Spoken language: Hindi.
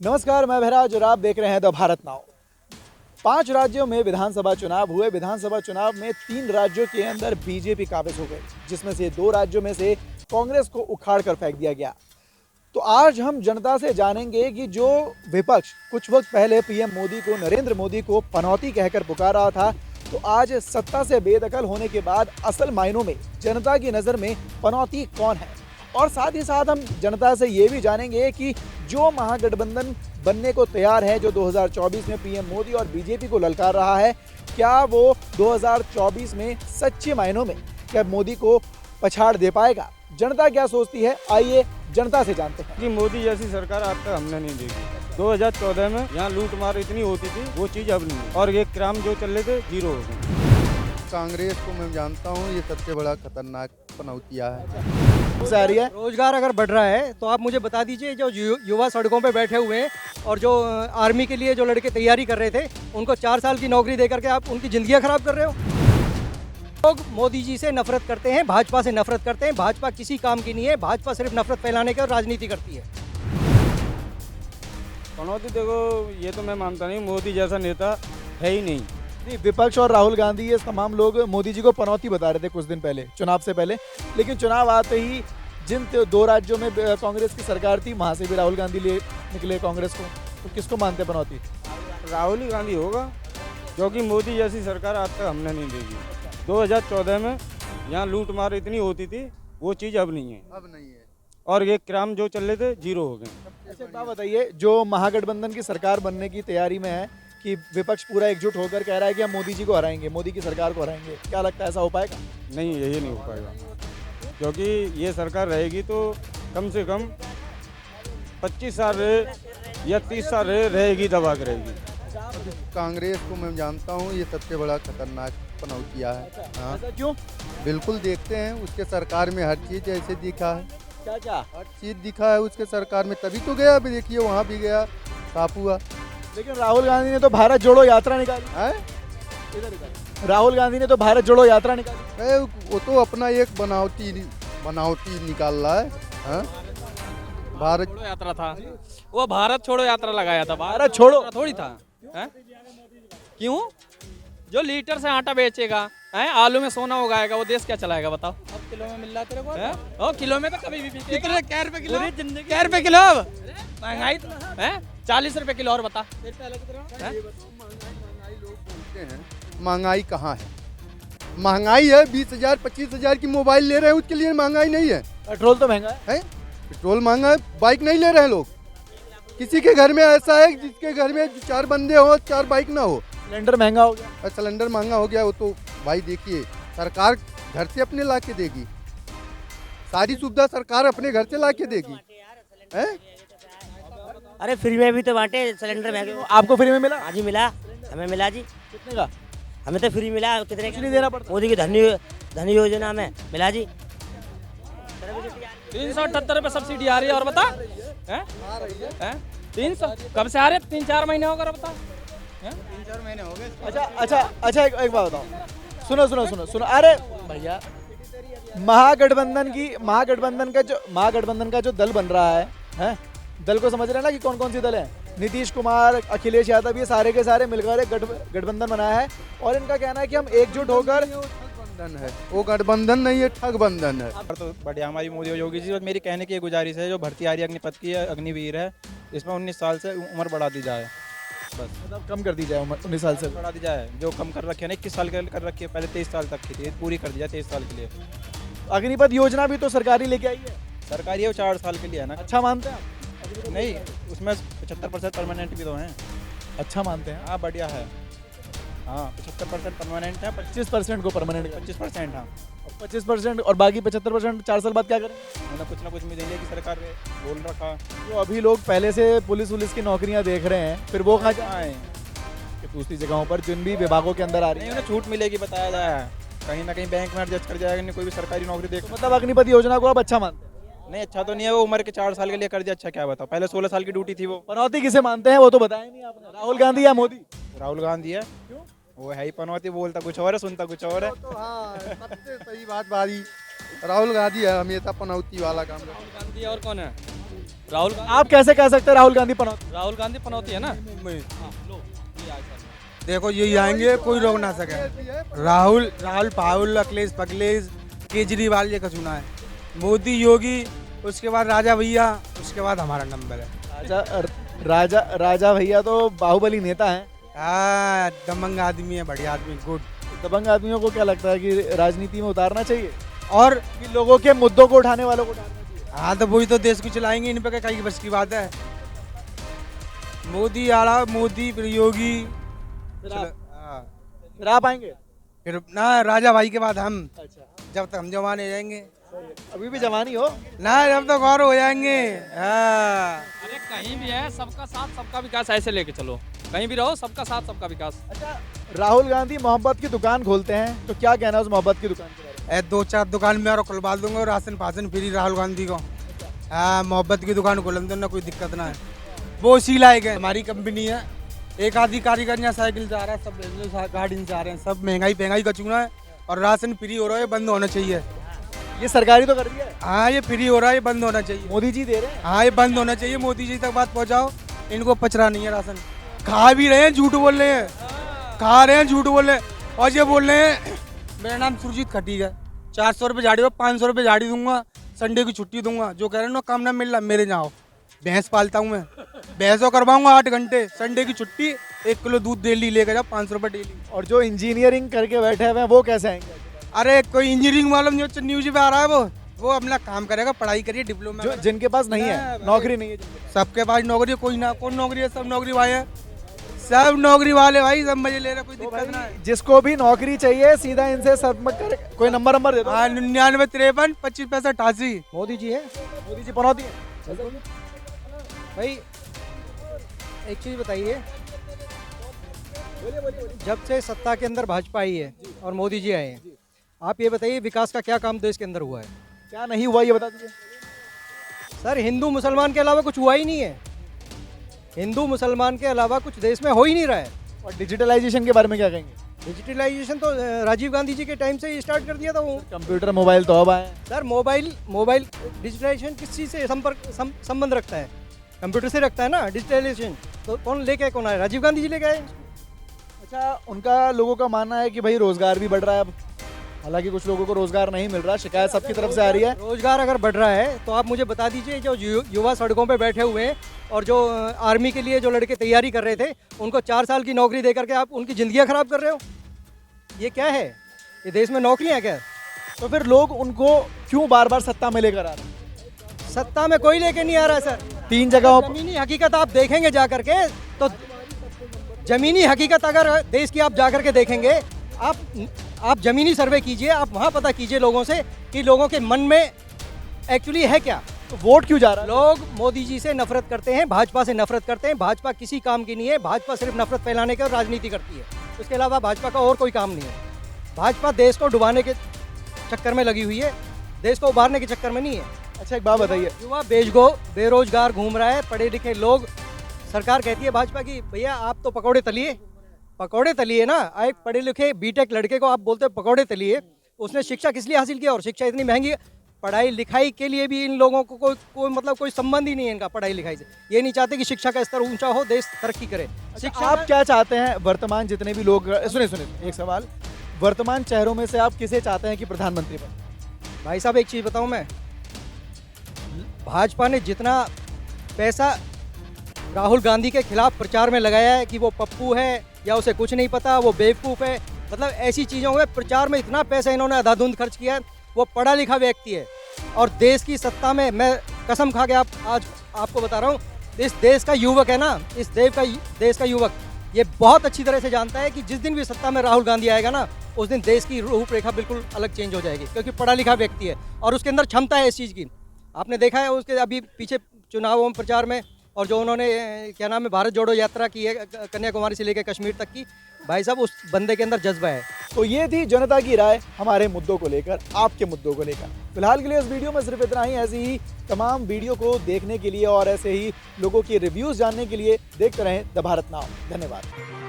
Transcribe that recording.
नमस्कार, मैं बहराज और आप देख रहे हैं द भारत नाउ। 5 राज्यों में विधानसभा चुनाव हुए। विधानसभा चुनाव में 3 राज्यों के अंदर बीजेपी काबिज हो गई, जिसमें से 2 राज्यों में से कांग्रेस को उखाड़ कर फेंक दिया गया। तो आज हम जनता से जानेंगे कि जो विपक्ष कुछ वक्त पहले पीएम मोदी को, नरेंद्र मोदी को पनौती कहकर पुकार रहा था, तो आज सत्ता से बेदखल होने के बाद असल मायनों में जनता की नज़र में पनौती कौन है। और साथ ही साथ हम जनता से ये भी जानेंगे कि जो महागठबंधन बनने को तैयार है, जो 2024 में पीएम मोदी और बीजेपी को ललकार रहा है, क्या वो 2024 में सच्चे मायनों में क्या मोदी को पछाड़ दे पाएगा? जनता क्या सोचती है, आइए जनता से जानते हैं। कि मोदी जैसी सरकार आज तक हमने नहीं देखी। 2014 में यहाँ लूट मार इतनी होती थी, वो चीज़ अब नहीं है। और ये क्राइम जो चल रहे थे, जीरो हो गए। कांग्रेस को मैं जानता हूँ, ये सबसे बड़ा खतरनाक पनौतिया है। आ रही है रोजगार अगर बढ़ रहा है तो आप मुझे बता दीजिए, जो युवा सड़कों पे बैठे हुए हैं और जो आर्मी के लिए जो लड़के तैयारी कर रहे थे, उनको 4 साल की नौकरी देकर के आप उनकी जिंदगियां खराब कर रहे हो। लोग मोदी जी से नफरत करते हैं, भाजपा से नफरत करते हैं। भाजपा किसी काम की नहीं है, भाजपा सिर्फ नफरत फैलाने की राजनीति करती है। पनौती देखो, ये तो मैं मानता नहीं, मोदी जैसा नेता है ही नहीं। नहीं, विपक्ष और राहुल गांधी ये तमाम लोग मोदी जी को पनौती बता रहे थे कुछ दिन पहले, चुनाव से पहले। लेकिन चुनाव आते ही जिन 2 राज्यों में कांग्रेस की सरकार थी, वहां से भी राहुल गांधी ले निकले कांग्रेस को। तो किसको मानते पनौती? राहुल ही गांधी होगा, क्योंकि मोदी जैसी सरकार आज तक हमने नहीं देखी। 2014 में यहाँ लूट मार इतनी होती थी, वो चीज़ अब नहीं है। अब नहीं है। और ये क्राइम जो चल रहे थे, जीरो हो गए। अच्छा, बात बताइए, जो महागठबंधन की सरकार बनने की तैयारी में है कि विपक्ष पूरा एकजुट होकर कह रहा है कि हम मोदी जी को हराएंगे, मोदी की सरकार को हराएंगे, क्या लगता है ऐसा हो पाएगा? नहीं, ये नहीं हो पाएगा, क्योंकि ये सरकार रहेगी तो कम से कम 25 साल रहे या 30 साल रहेगी, दबा के रहेगी। कांग्रेस को मैं जानता हूँ, ये सबसे बड़ा खतरनाक पनौतिया है। हाँ, ऐसा क्यों? बिल्कुल देखते हैं, उसके सरकार में हर चीज़ ऐसे दिखा है। क्या क्या? हर चीज़ दिखा है उसके सरकार में, तभी तो गया। अभी देखिए वहाँ भी गया, साफ हुआ लेकिन राहुल गांधी ने तो भारत जोड़ो यात्रा निकाली है। राहुल गांधी ने तो भारत जोड़ो यात्रा निकाली। वो तो अपना एक बनावटी निकाल रहा है। हाँ? भारत छोड़ो यात्रा था, वो भारत छोड़ो यात्रा लगाया था। भारत छोड़ो थोड़ी था है? क्यों? जो लीटर से आटा बेचेगा, है आलू में सोना उगाएगा, वो देश क्या चलाएगा बताओ? अब किलो में मिल रहा तेरे को? किलो में तो कभी भी कितने क्या रुपए किलो? क्या रुपए किलो? महंगाई है 40 रुपए किलो। और बता महंगाई कहाँ है? महंगाई है 20,000 25,000 की मोबाइल ले रहे हैं, उसके लिए महंगाई नहीं है। पेट्रोल तो महंगा है। पेट्रोल महंगा है, बाइक नहीं ले रहे हैं लोग। किसी के घर में ऐसा है जिसके घर में 4 बंदे हो, 4 बाइक ना हो। सिलेंडर महंगा हो गया। और सिलेंडर महंगा हो गया, वो तो भाई देखिए सरकार घर से अपने ला के देगी, सारी सुविधा सरकार अपने घर से ला के देगी। है? अरे फ्री में भी तो बांटे सिलेंडर महंगे। आपको फ्री में मिला? हाँ जी मिला, हमें मिला जी। कितने का? हमें तो फ्री मिला। कितने कुछ नहीं देना पड़ता। मोदी की धन योजना में मिला जी। 378 रुपए सब्सिडी आ रही है। और बता 300 कब से आ रहे? 3-4 महीने हो गए। बता 3-4 महीने हो गए। अच्छा, एक बात बताओ। सुनो। अरे भैया, महागठबंधन का जो दल बन रहा है? दल को समझ रहे हैं ना कि कौन कौन सी दल है? नीतीश कुमार, अखिलेश यादव, ये सारे के सारे मिलकर एक गठबंधन बनाया है। और इनका कहना है कि हम एकजुट होकर गठबंधन है, वो गठबंधन नहीं है, ठगबंधन है। तो बढ़िया हमारी मोदी और योगी जी। और मेरी कहने की ये गुजारिश है, जो भर्ती आ रही है अग्निपथ की, अग्निवीर है, इसमें 19 साल से उम्र बढ़ा दी जाए। बस मतलब कम कर दी जाए उम्र, 19 साल से बढ़ा दी जाए। जो कम कर रखी है ना, 21 साल कर रखी है, पहले 23 साल तक की थी, पूरी कर दी जाए 23 साल के लिए। अग्निपथ योजना भी तो सरकारी लेके आई है। सरकारी है, वो 4 साल के लिए है ना। अच्छा मानते हैं आप? नहीं, उसमें 75% परमानेंट भी तो हैं। अच्छा मानते हैं। हाँ, बढ़िया है। हाँ, 75% परमानेंट है, 25% को परमानेंट 25%। हाँ, 25% और बाकी 75% 4 साल बाद क्या करें? उन्हें कुछ ना कुछ मिलेगी कि सरकार ने बोल रखा। जो अभी लोग पहले से पुलिस की नौकरियां देख रहे हैं, फिर वो कहाँ जाए? कि दूसरी जगहों पर जिन भी विभागों के अंदर आ रही नहीं, है, उन्हें छूट मिलेगी, बताया जाए। कहीं ना कहीं बैंक में एडजस्ट कर जाएगा, नहीं कोई भी सरकारी नौकरी देख। मतलब अग्निपथ योजना को आप अच्छा मानते हैं? नहीं, अच्छा तो नहीं है। वो उम्र के 4 साल के लिए कर दिया, अच्छा क्या बताओ? पहले 16 साल की ड्यूटी थी वो। पनौती किसे मानते हैं वो तो बताया नहीं आपने। राहुल गांधी या मोदी? राहुल गांधी है। क्यों? वो है ही पनौती, बोलता कुछ और है, सुनता कुछ और है। तो हाँ, सबसे सही बात बारी राहुल गांधी है, हमेशा पनौती वाला काम करता है। गांधी और कौन है? राहुल आप कैसे कह सकते हैं राहुल गांधी पनौती? राहुल गांधी पनौती है ना। देखो यही आएंगे, कोई रोक ना सके। राहुल पाहुल अखिलेश पखिलेश केजरीवाल ये का चुना है। मोदी योगी, उसके बाद राजा भैया, उसके बाद हमारा नंबर है। राजा भैया तो बाहुबली नेता हैं। हाँ, दबंग आदमी है, बढ़िया आदमी, गुड। दबंग आदमियों को क्या लगता है कि राजनीति में उतारना चाहिए और कि लोगों के मुद्दों को उठाने वालों को उठाना चाहिए? हाँ, तो वही तो देश को चलाएंगे, इन पे कई बस की बात है। मोदी आला, मोदी फिर योगी, हाँ। फिर आप आएंगे? फिर ना राजा भाई के बाद हम, अच्छा, जब तक हम जवान हो जाएंगे। अभी भी जवानी हो ना, जब तक और हो जाएंगे। हाँ। अरे कहीं भी है, सबका साथ सबका विकास ऐसे लेके चलो, कहीं भी रहो, सबका साथ सबका विकास। अच्छा, राहुल गांधी मोहब्बत की दुकान खोलते हैं तो क्या कहना है उस मोहब्बत की दुकान के बारे में? 2-4 दुकान में और खुलवा दूंगा, और राशन पासन फ्री राहुल गांधी को। हाँ, मोहब्बत की दुकान खोल दो ना, कोई दिक्कत ना है। वो इसी लायक है, हमारी कंपनी है। एक आधी कारीगर यहाँ साइकिल से आ रहा है, सब गाड़ी से आ रहे हैं, सब महंगाई का चूना है। और राशन फ्री हो रहा है, बंद होना चाहिए। ये सरकारी तो कर दिया है। हाँ, ये फ्री हो रहा है, ये बंद होना चाहिए। मोदी जी दे रहे हैं। हाँ, ये बंद होना चाहिए, मोदी जी तक बात पहुँचाओ। इनको पचरा नहीं है राशन। खा भी रहे हैं, झूठ बोल रहे हैं, खा रहे हैं, झूठ बोल रहे हैं। और ये बोल रहे हैं मेरा नाम सुरजीत खटीक है, 400 रुपये झाड़ी हो, 500 रुपये झाड़ी दूंगा, संडे की छुट्टी दूंगा। जो कह रहे हैं ना काम ना मिल रहा, मेरे जाओ। भैंस पालता हूँ मैं, भैंसों करवाऊंगा 8 घंटे, संडे की छुट्टी, 1 किलो दूध डेली लेकर जाओ, 500 रुपये डेली। और जो इंजीनियरिंग करके बैठे हुए हैं वो कैसे आएंगे? अरे कोई इंजीनियरिंग मालूम जो न्यूज पे आ रहा है, वो अपना काम करेगा, पढ़ाई करिए, डिप्लोमा। जो जिनके पास नहीं है, नौकरी नहीं है जिनके सबके पास नौकरी, कोई ना कौन नौकरी है, सब नौकरी वाले हैं, सब नौकरी वाले भाई, सब मजे ले रहे, कोई दिक्कत ना है। जिसको भी नौकरी चाहिए सीधा इनसे संपर्क कर। कोई नंबर दे दो। 99 53 25 65 88। मोदी जी है, मोदी जी पनौती है। भाई एक चीज़ बताइए, जब से सत्ता के अंदर भाजपा आई है और मोदी जी आए हैं, आप ये बताइए विकास का क्या काम देश के अंदर हुआ है? क्या नहीं हुआ ये बता दीजिए। सर, हिंदू मुसलमान के अलावा कुछ हुआ ही नहीं है। हिंदू मुसलमान के अलावा कुछ देश में हो ही नहीं रहा है। और डिजिटलाइजेशन के बारे में क्या कहेंगे? डिजिटलाइजेशन तो राजीव गांधी जी के टाइम से ही स्टार्ट कर दिया था वो। कंप्यूटर मोबाइल तो अब आए। सर, मोबाइल डिजिटलाइजेशन किस चीज़ से संबंध रखता है? कंप्यूटर से रखता है ना डिजिटलाइजेशन। तो कौन आए? राजीव गांधी जी लेके आए। अच्छा, उनका लोगों का मानना है कि भाई रोजगार भी बढ़ रहा है अब, हालांकि कुछ लोगों को रोजगार नहीं मिल रहा, शिकायत सबकी तरफ से आ रही है। रोजगार अगर बढ़ रहा है तो आप मुझे बता दीजिए, जो युवा सड़कों पे बैठे हुए हैं और जो आर्मी के लिए जो लड़के तैयारी कर रहे थे, उनको 4 साल की नौकरी दे करके आप उनकी ज़िंदगियाँ ख़राब कर रहे हो। ये क्या है? ये देश में नौकरियाँ क्या? तो फिर लोग उनको क्यों बार बार सत्ता में लेकर आ रहे हैं? सत्ता में कोई लेके नहीं आ रहा है सर। 3 जगहों पर ज़मीनी हकीकत आप देखेंगे जा करके, तो ज़मीनी हकीकत अगर देश की आप जा करके देखेंगे, आप ज़मीनी सर्वे कीजिए, आप वहाँ पता कीजिए लोगों से कि लोगों के मन में एक्चुअली है क्या। तो वोट क्यों जा रहा है? लोग मोदी जी से नफरत करते हैं, भाजपा से नफरत करते हैं। भाजपा किसी काम की नहीं है, भाजपा सिर्फ नफरत फैलाने की और राजनीति करती है, उसके अलावा भाजपा का और कोई काम नहीं है। भाजपा देश को डुबाने के चक्कर में लगी हुई है, देश को उभारने के चक्कर में नहीं है। अच्छा, एक बात बताइए, युवा बेरोजगार घूम रहा है, पढ़े लिखे लोग, सरकार कहती है भाजपा की भैया आप तो पकौड़े तलिए ना। एक पढ़े लिखे बीटेक लड़के को आप बोलते हो पकौड़े तलिए, उसने शिक्षा किस लिए हासिल किया? और शिक्षा इतनी महंगी है, पढ़ाई लिखाई के लिए भी इन लोगों को कोई संबंध ही नहीं है इनका पढ़ाई लिखाई से। ये नहीं चाहते कि शिक्षा का स्तर ऊंचा हो, देश तरक्की करे। शिक्षा आप क्या चाहते हैं? वर्तमान जितने भी लोग, सुनिए एक सवाल, वर्तमान चेहरों में से आप किसे चाहते हैं कि प्रधानमंत्री बने? भाई साहब एक चीज़ बताऊं मैं, भाजपा ने जितना पैसा राहुल गांधी के खिलाफ प्रचार में लगाया है कि वो पप्पू है या उसे कुछ नहीं पता, वो बेवकूफ़ है, मतलब ऐसी चीज़ों में प्रचार में इतना पैसा इन्होंने अंधाधुंध खर्च किया है। वो पढ़ा लिखा व्यक्ति है और देश की सत्ता में, मैं कसम खा के आज आपको बता रहा हूँ, इस देश का युवक है ना, इस देश का युवक ये बहुत अच्छी तरह से जानता है कि जिस दिन भी सत्ता में राहुल गांधी आएगा ना, उस दिन देश की रूपरेखा बिल्कुल अलग चेंज हो जाएगी, क्योंकि पढ़ा लिखा व्यक्ति है और उसके अंदर क्षमता है इस चीज़ की। आपने देखा है उसके अभी पीछे चुनावों में प्रचार में, और जो उन्होंने क्या नाम है भारत जोड़ो यात्रा की है कन्याकुमारी से लेकर कश्मीर तक की, भाई साहब उस बंदे के अंदर जज्बा है। तो ये थी जनता की राय हमारे मुद्दों को लेकर, आपके मुद्दों को लेकर। फिलहाल के लिए इस वीडियो में सिर्फ इतना ही। ऐसी ही तमाम वीडियो को देखने के लिए और ऐसे ही लोगों की रिव्यूज़ जानने के लिए देखते रहें द भारत नाउ। धन्यवाद।